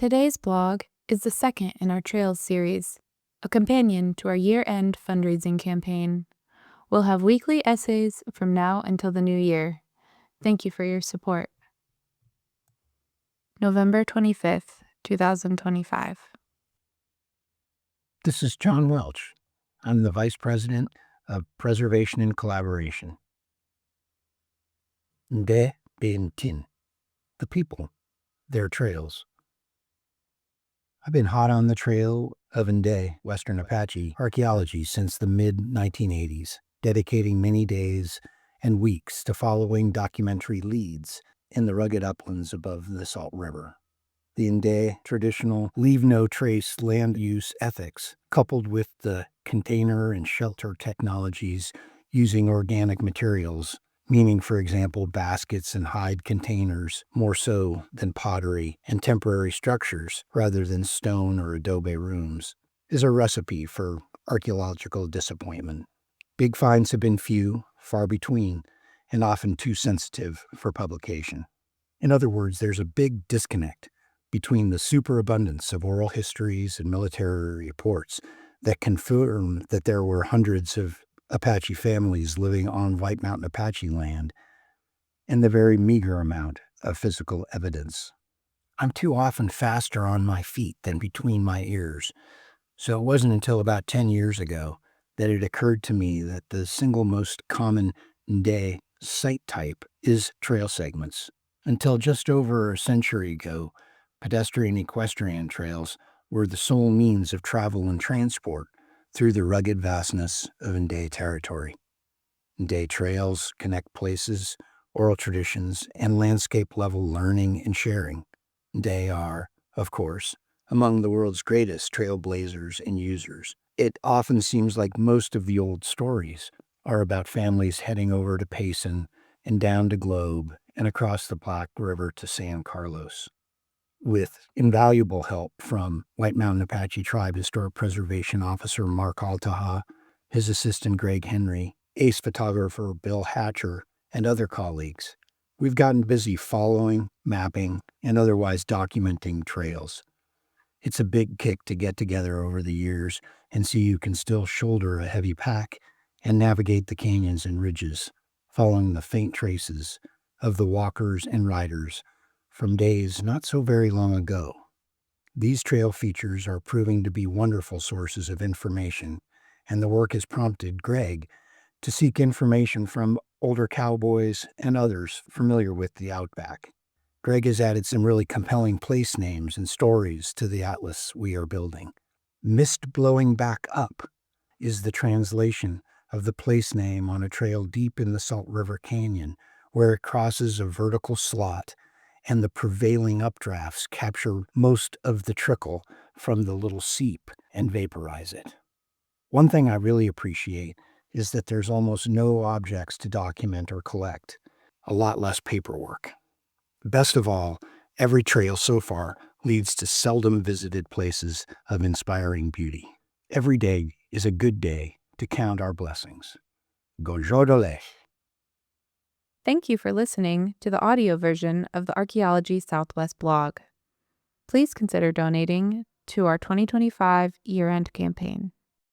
Today's blog is the second in our Trails series, a companion to our year-end fundraising campaign. We'll have weekly essays from now until the new year. Thank you for your support. November 25th, 2025. This is John Welch. I'm the Vice President of Preservation and Collaboration. Ndee Trails, the people, their trails. I've been hot on the trail of Ndee, Western Apache archaeology since the mid-1980s, dedicating many days and weeks to following documentary leads in the rugged uplands above the Salt River. The Ndee traditional leave-no-trace land use ethics, coupled with the container and shelter technologies using organic materials, meaning, for example, baskets and hide containers more so than pottery and temporary structures rather than stone or adobe rooms, is a recipe for archaeological disappointment. Big finds have been few, far between, and often too sensitive for publication. In other words, there's a big disconnect between the superabundance of oral histories and military reports that confirm that there were hundreds of Apache families living on White Mountain Apache land and the very meager amount of physical evidence. I'm too often faster on my feet than between my ears, so it wasn't until about 10 years ago that it occurred to me that the single most common Ndee site type is trail segments. Until just over a century ago, pedestrian equestrian trails were the sole means of travel and transport through the rugged vastness of Ndee territory. Ndee Trails connect places, oral traditions, and landscape-level learning and sharing. Ndee are, of course, among the world's greatest trailblazers and users. It often seems like most of the old stories are about families heading over to Payson and down to Globe and across the Black River to San Carlos. With invaluable help from White Mountain Apache Tribe Historic Preservation Officer Mark Altaha, his assistant Greg Henry, ace photographer Bill Hatcher, and other colleagues, we've gotten busy following, mapping, and otherwise documenting trails. It's a big kick to get together over the years and see you can still shoulder a heavy pack and navigate the canyons and ridges, following the faint traces of the walkers and riders from days not so very long ago. These trail features are proving to be wonderful sources of information, and the work has prompted Greg to seek information from older cowboys and others familiar with the Outback. Greg has added some really compelling place names and stories to the atlas we are building. Mist Blowing Back Up is the translation of the place name on a trail deep in the Salt River Canyon, where it crosses a vertical slot and the prevailing updrafts capture most of the trickle from the little seep and vaporize it. One thing I really appreciate is that there's almost no objects to document or collect, a lot less paperwork. Best of all, every trail so far leads to seldom visited places of inspiring beauty. Every day is a good day to count our blessings. Gonjodole. Thank you for listening to the audio version of the Archaeology Southwest blog. Please consider donating to our 2025 year-end campaign.